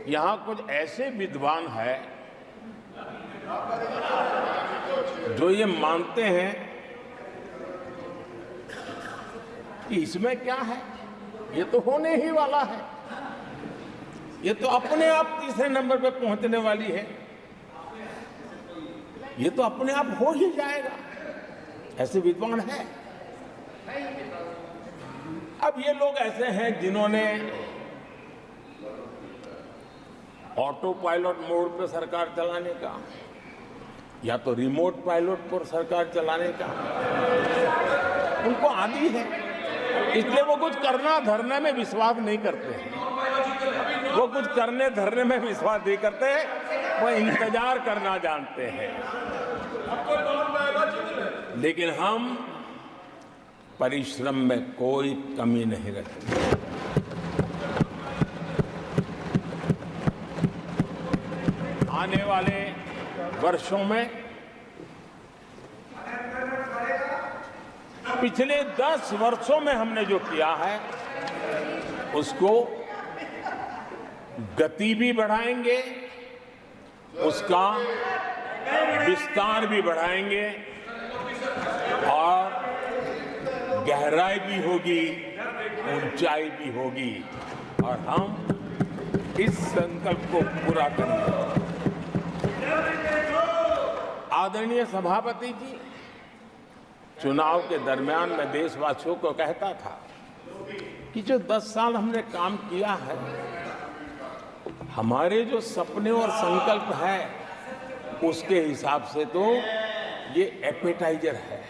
यहाँ कुछ ऐसे विद्वान हैं जो ये मानते हैं कि इसमें क्या है, ये तो होने ही वाला है, ये तो अपने आप तीसरे नंबर पे पहुंचने वाली है, ये तो अपने आप हो ही जाएगा। ऐसे विद्वान हैं। अब ये लोग ऐसे हैं जिन्होंने ऑटो पायलट मोड पे सरकार चलाने का या तो रिमोट पायलट पर सरकार चलाने का उनको आदी है, इसलिए वो कुछ करना धरने में विश्वास नहीं करते हैं। वो कुछ करने धरने में विश्वास नहीं करते, वो इंतजार करना जानते हैं। लेकिन हम परिश्रम में कोई कमी नहीं रखेंगे। आने वाले वर्षों में पिछले 10 वर्षों में हमने जो किया है उसको गति भी बढ़ाएंगे, उसका विस्तार भी बढ़ाएंगे और गहराई भी होगी, ऊंचाई भी होगी और हम इस संकल्प को पूरा करेंगे। आदरणीय सभापति जी, चुनाव के दरमियान मैं देशवासियों को कहता था कि जो 10 साल हमने काम किया है, हमारे जो सपने और संकल्प है उसके हिसाब से तो ये एपेटाइजर है,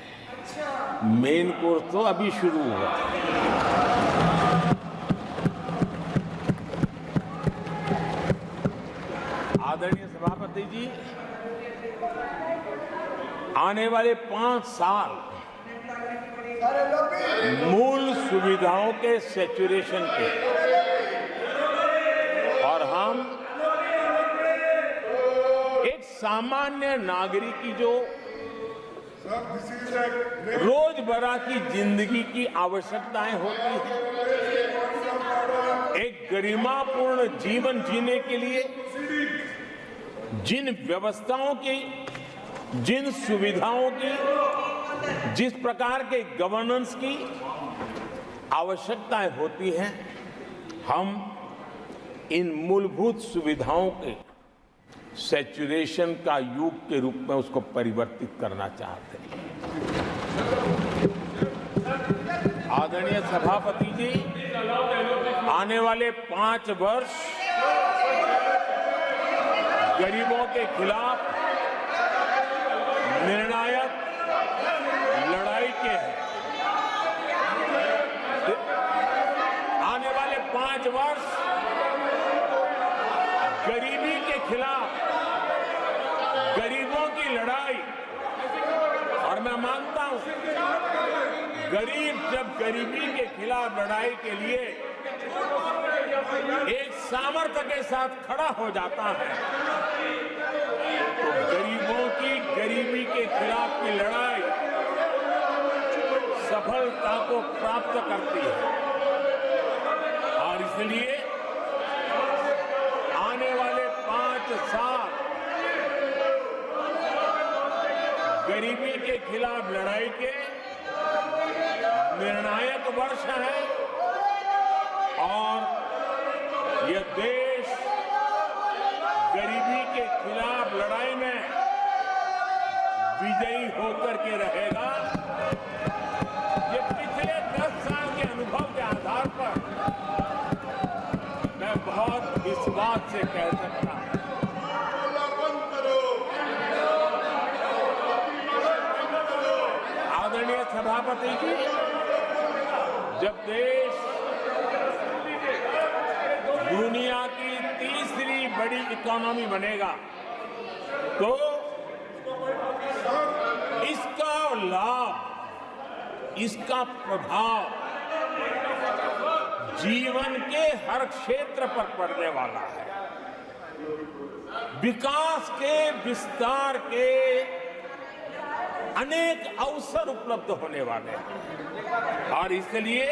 मेन कोर्स तो अभी शुरू हुआ। आदरणीय सभापति जी, आने वाले 5 साल मूल सुविधाओं के सैचुरेशन के और हम एक सामान्य नागरिक की जो रोजमर्रा की जिंदगी की आवश्यकताएं होती हैं, एक गरिमापूर्ण जीवन जीने के लिए जिन व्यवस्थाओं की, जिन सुविधाओं की, जिस प्रकार के गवर्नेंस की आवश्यकताएं होती हैं, हम इन मूलभूत सुविधाओं के सैचुरेशन का युग के रूप में उसको परिवर्तित करना चाहते हैं। आदरणीय सभापति जी, आने वाले 5 वर्ष गरीबों के खिलाफ निर्णायक लड़ाई के हैं। आने वाले 5 वर्ष गरीबी के खिलाफ गरीबों की लड़ाई, और मैं मानता हूं गरीब जब गरीबी के खिलाफ लड़ाई के लिए एक सामर्थ्य के साथ खड़ा हो जाता है तो गरीबों की गरीबी के खिलाफ की लड़ाई सफलता को प्राप्त करती है। और इसलिए आने वाले 5 साल गरीबी के खिलाफ लड़ाई के निर्णायक वर्ष है और यह देश गरीबी के खिलाफ लड़ाई में विजयी होकर के रहेगा। ये पिछले 10 साल के अनुभव के आधार पर मैं बहुत विश्वास से कह सकता हूं। आदरणीय सभापति जी, जब देश दुनिया की तीसरी बड़ी इकोनॉमी बनेगा तो इसका लाभ, इसका प्रभाव जीवन के हर क्षेत्र पर पड़ने वाला है। विकास के विस्तार के अनेक अवसर उपलब्ध होने वाले हैं और इसलिए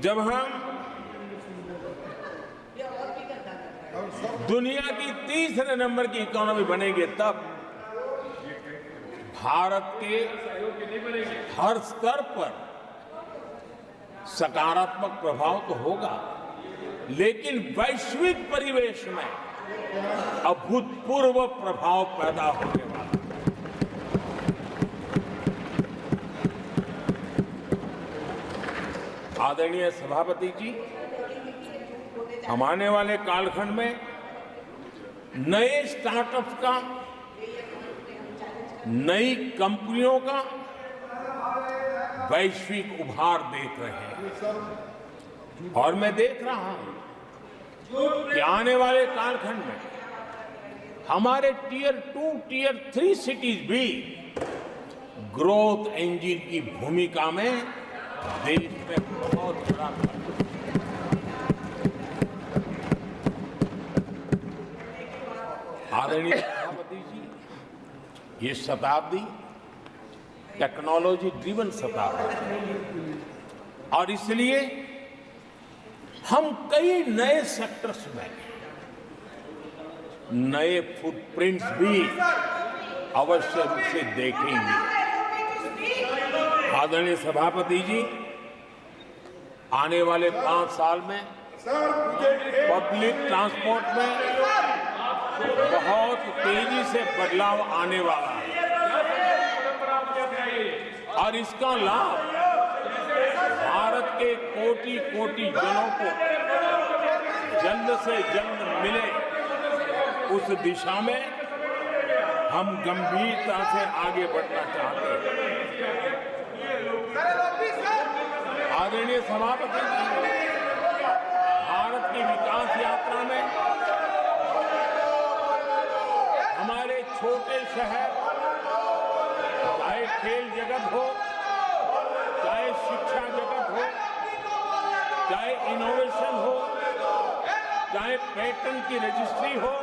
जब हम दुनिया की तीसरे नंबर की इकोनॉमी बनेंगे तब भारत के हर स्तर पर सकारात्मक प्रभाव तो होगा, लेकिन वैश्विक परिवेश में अभूतपूर्व प्रभाव पैदा होने वाला है। आदरणीय सभापति जी, हम आने वाले कालखंड में नए स्टार्टअप्स का, नई कंपनियों का वैश्विक उभार देख रहे हैं और मैं देख रहा हूं कि आने वाले कालखंड में हमारे टियर 2, टियर 3 सिटीज भी ग्रोथ इंजन की भूमिका में देश में बहुत बड़ा आदरणीय सभापति जी, ये शताब्दी टेक्नोलॉजी ड्रिवन शताब्दी है और इसलिए हम कई नए सेक्टर्स में नए फुटप्रिंट्स भी अवश्य रूप से देखेंगे। आदरणीय सभापति जी, आने वाले 5 साल में पब्लिक ट्रांसपोर्ट में बहुत तेजी से बदलाव आने वाला है और इसका लाभ भारत के कोटि-कोटि जनों को जल्द से जल्द मिले, उस दिशा में हम गंभीरता से आगे बढ़ना चाहते हैं। आदरणीय सभापति जी, भारत की विकास यात्रा में हमारे छोटे शहर, चाहे खेल जगत हो, चाहे शिक्षा जगत हो, चाहे इनोवेशन हो, चाहे पेटेंट की रजिस्ट्री हो,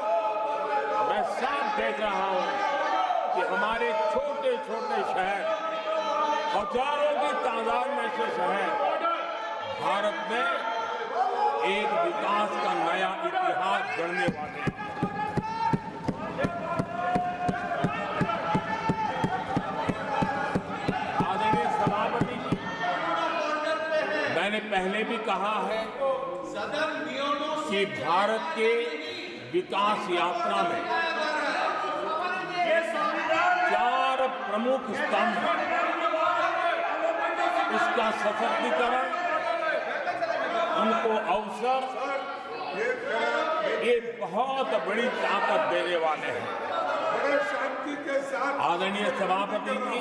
मैं साफ देख रहा हूं कि हमारे छोटे छोटे शहर, हजारों की तादाद में से शहर भारत में एक विकास का नया इतिहास गढ़ने वाले हैं। आदरणीय सभापति जी, मैंने पहले भी कहा है कि भारत के विकास यात्रा में 4 प्रमुख स्तंभ, उसका सशक्तिकरण, उनको अवसर, ये बहुत बड़ी ताकत देने वाले हैं। आदरणीय सभापति जी,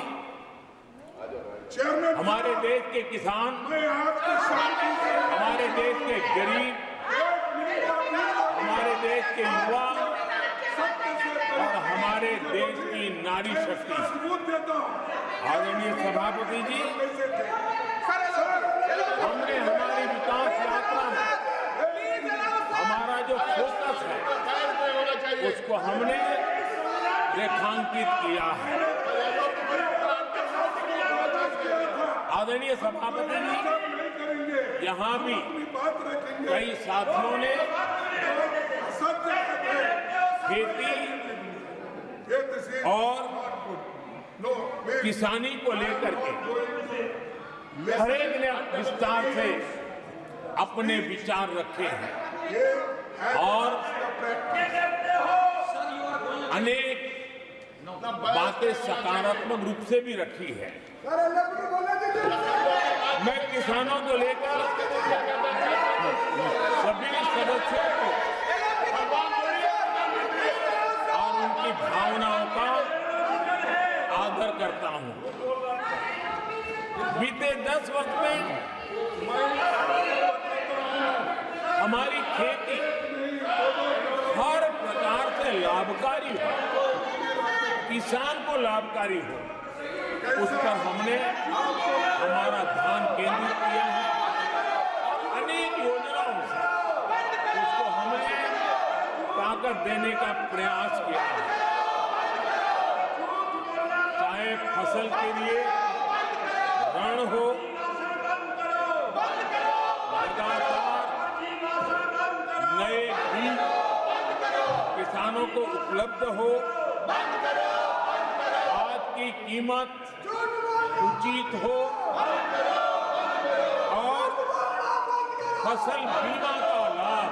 हमारे देश के किसान, हमारे देश के गरीब, हमारे देश के युवा और हमारे देश की नारी शक्ति, आदरणीय सभापति जी, हमने हमारी विकास यात्रा में हमारा जो फोकस है उसको हमने रेखांकित किया है। आदरणीय सभापति जी, यहाँ भी कई साथियों ने खेती और किसानी को लेकर के हर एक ने विस्तार से अपने विचार रखे हैं और अनेक बातें सकारात्मक रूप से भी रखी है। मैं किसानों को लेकर सभी सदस्यों को और उनकी भावनाओं का आदर करता हूं। बीते 10 वर्ष में हमारी खेती हर प्रकार से लाभकारी हो, किसान को लाभकारी हो, उस पर हमने हमारा ध्यान केंद्रित किया है। अनेक योजनाओं से उसको हमने ताकत देने का प्रयास किया है। चाहे फसल के लिए ऋण हो, लगातार नए बीज किसानों को उपलब्ध हो, खाद की कीमत उचित हो और फसल बीमा का लाभ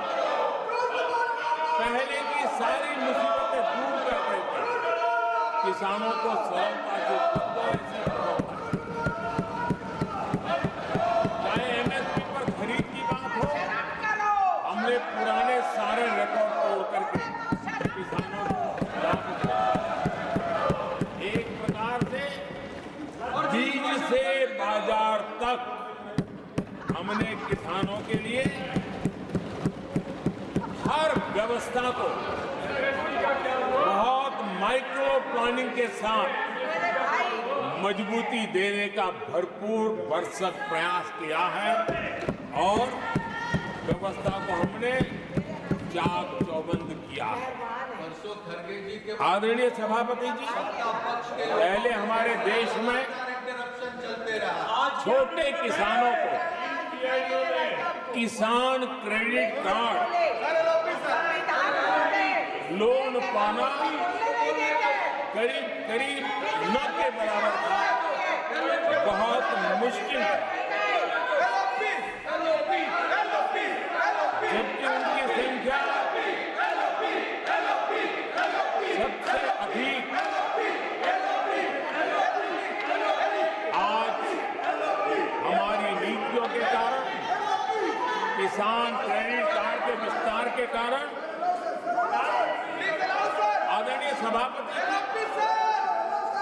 पहले की सारी मुसीबतें दूर कर देते किसानों को सरलता से उपलब्ध हो, ऐसी चाहे एमएसपी पर खरीद की बात हो, हमने पुराने सारे रिकॉर्ड तोड़ करके किसानों को लाभ दिया। एक प्रकार से बीज से बाजार तक हमने किसानों के लिए हर व्यवस्था को बहुत माइक्रो प्लानिंग के साथ मजबूती देने का भरपूर भरसक प्रयास किया है और व्यवस्था को हमने चाक चौबंद किया है। आदरणीय सभापति जी, पहले हमारे देश में छोटे किसानों को किसान क्रेडिट कार्ड लोन पाना करीब करीब न के बराबर था, बहुत मुश्किल था। जबकि उनकी संख्या सबसे अधिक आज हमारी नीतियों के कारण, किसान क्रेडिट कार्ड के विस्तार के कारण, आदरणीय सभापति,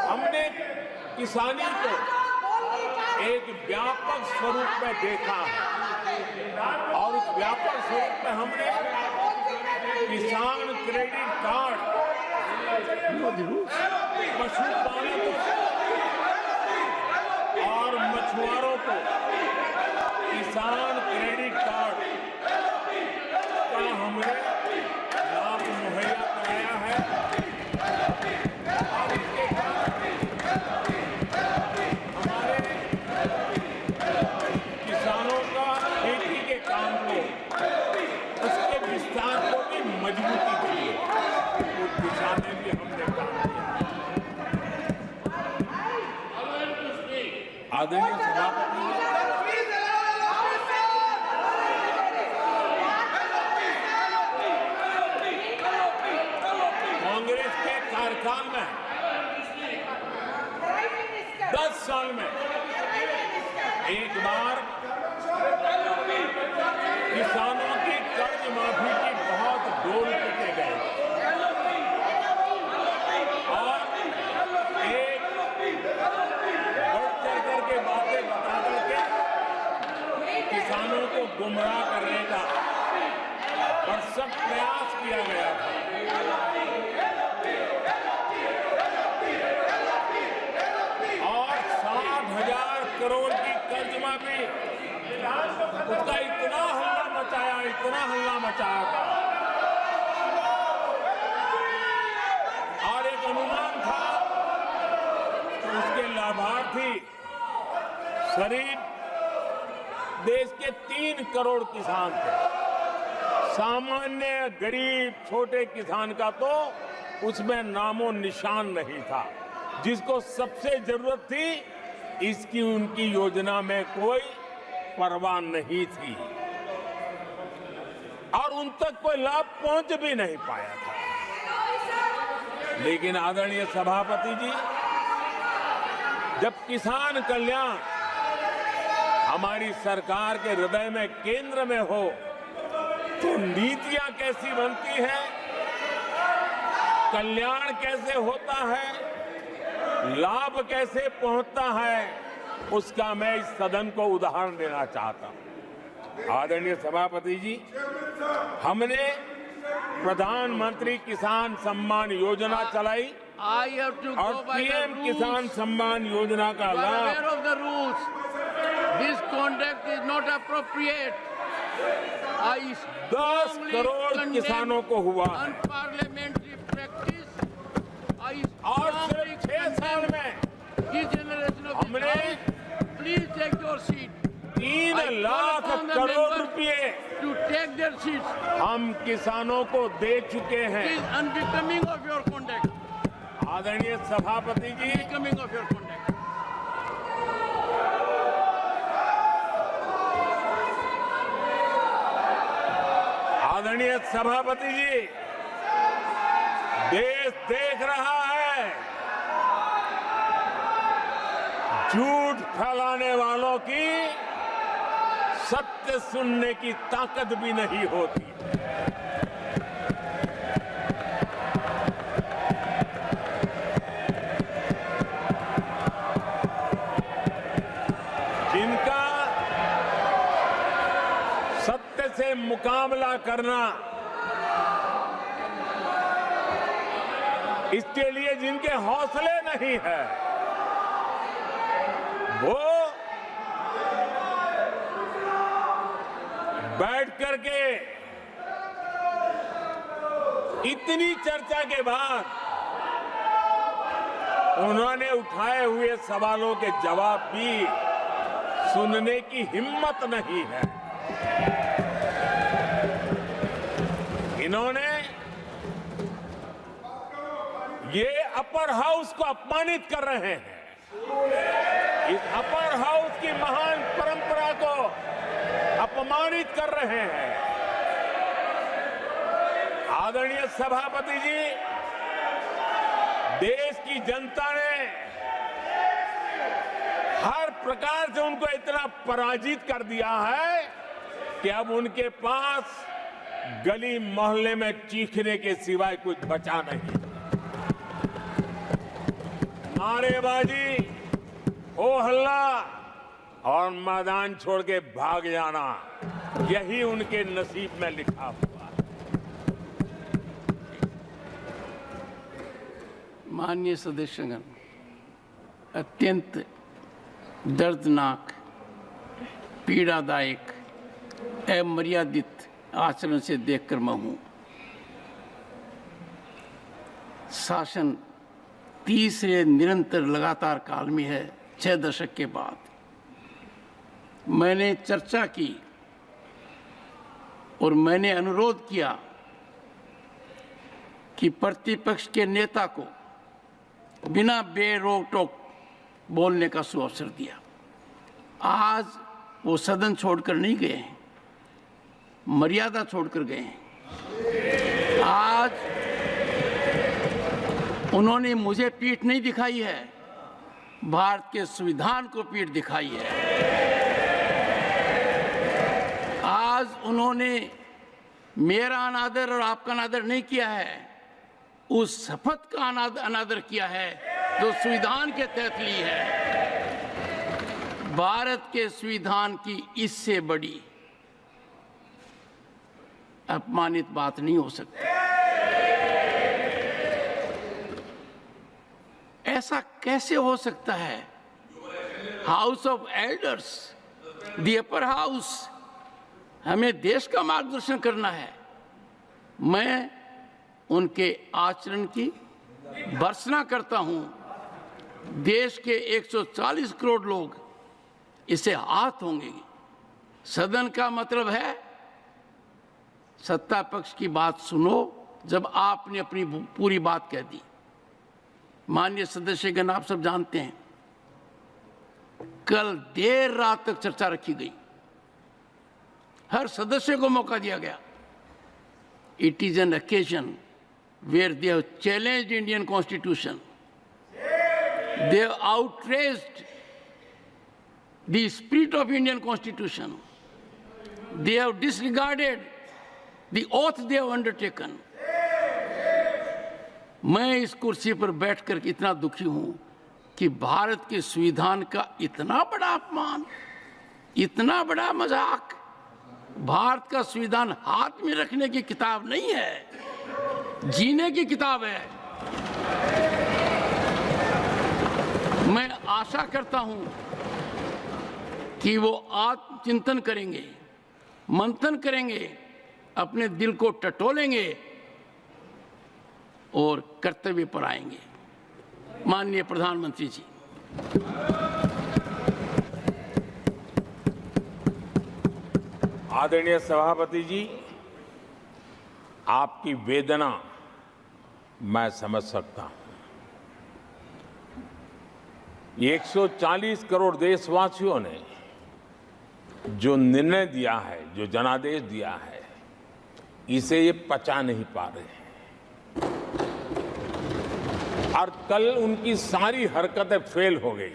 हमने किसानी को एक व्यापक स्वरूप में देखा है और उस व्यापक स्वरूप में हमने किसान क्रेडिट कार्ड पशुपालकों और मछुआरों को किसान क्रेडिट कार्ड का हमने लाभ मुहैया कराया है और इसके कारण हमारे किसानों का खेती के काम को, उसके विस्तार को भी मजबूती दी है। उस दिशा में भी हमने काम किया। आदरणीय सभापति, कांग्रेस के कार्यकाल में 10 साल में एक बार किसानों की कर्ज माफी की बहुत डोल पीटे गए और एक बढ़ चढ़ करके बातें बता करके किसानों को गुमराह करने का भरसक प्रयास किया गया था। और 60,000 करोड़ की कर्ज माफी, उसका इतना हल्ला मचाया था और एक अनुमान था कि उसके लाभार्थी करीब देश के 3 करोड़ किसान थे। सामान्य गरीब छोटे किसान का तो उसमें नामो निशान नहीं था। जिसको सबसे जरूरत थी, इसकी उनकी योजना में कोई परवाह नहीं थी और उन तक कोई लाभ पहुंच भी नहीं पाया था। लेकिन आदरणीय सभापति जी, जब किसान कल्याण हमारी सरकार के हृदय में, केंद्र में हो, तो नीतियां कैसी बनती है, कल्याण कैसे होता है, लाभ कैसे पहुंचता है, उसका मैं इस सदन को उदाहरण देना चाहता हूं। आदरणीय सभापति जी, हमने प्रधानमंत्री किसान सम्मान योजना चलाई और पीएम किसान सम्मान योजना का लाभ 10 करोड़ किसानों को हुआ और सिर्फ 6 साल में हमने 3 लाख करोड़ रुपए to take their seats हम किसानों को दे चुके हैं। is unbecoming of your conduct. आदरणीय सभापति जी, Unbecoming of your conduct. आदरणीय सभापति जी, देश देख रहा है, झूठ फैलाने वालों की सत्य सुनने की ताकत भी नहीं होती। जिनका सत्य से मुकाबला करना, इसके लिए जिनके हौसले नहीं है, वो बैठ करके इतनी चर्चा के बाद उन्होंने उठाए हुए सवालों के जवाब भी सुनने की हिम्मत नहीं है। इन्होंने ये अपर हाउस को अपमानित कर रहे हैं। इस अपर हाउस की महान परंपरा को अपमानित कर रहे हैं। आदरणीय सभापति जी, देश की जनता ने हर प्रकार से उनको इतना पराजित कर दिया है कि अब उनके पास गली मोहल्ले में चीखने के सिवाय कुछ बचा नहीं। नारेबाजी, हो हल्ला और मैदान छोड़ के भाग जाना, यही उनके नसीब में लिखा हुआ है। माननीय सदस्यगण, अत्यंत दर्दनाक, पीड़ादायक, अमर्यादित आचरण से देखकर मैं हूं। शासन तीसरे निरंतर लगातार काल में है, 6 दशक के बाद। मैंने चर्चा की और मैंने अनुरोध किया कि प्रतिपक्ष के नेता को बिना बेरोक टोक बोलने का सुअवसर दिया। आज वो सदन छोड़कर नहीं गए हैं, मर्यादा छोड़कर गए हैं। आज उन्होंने मुझे पीठ नहीं दिखाई है, भारत के संविधान को पीठ दिखाई है। आज उन्होंने मेरा अनादर और आपका अनादर नहीं किया है, उस शपथ का अनादर किया है जो संविधान के तहत ली है। भारत के संविधान की इससे बड़ी अपमानित बात नहीं हो सकती। ऐसा कैसे हो सकता है? House of elders, the upper house, हमें देश का मार्गदर्शन करना है। मैं उनके आचरण की भर्त्सना करता हूं। देश के 140 करोड़ लोग इससे आहत होंगे। सदन का मतलब है सत्ता पक्ष की बात सुनो जब आपने अपनी पूरी बात कह दी। माननीय सदस्यगण, आप सब जानते हैं कल देर रात तक चर्चा रखी गई, हर सदस्य को मौका दिया गया। It is an occasion where they have challenged Indian Constitution. They have outraged the spirit of Indian Constitution. They have disregarded the oath they have undertaken. मैं इस कुर्सी पर बैठकर इतना दुखी हूं कि भारत के संविधान का इतना बड़ा अपमान, इतना बड़ा मजाक। भारत का संविधान हाथ में रखने की किताब नहीं है, जीने की किताब है। मैं आशा करता हूं कि वो आत्मचिंतन करेंगे, मंथन करेंगे, अपने दिल को टटोलेंगे और कर्तव्य पर आएंगे। माननीय प्रधानमंत्री जी, आदरणीय सभापति जी, आपकी वेदना मैं समझ सकता हूं। 140 करोड़ देशवासियों ने जो निर्णय दिया है, जो जनादेश दिया है, इसे ये पचा नहीं पा रहे हैं और कल उनकी सारी हरकतें फेल हो गई।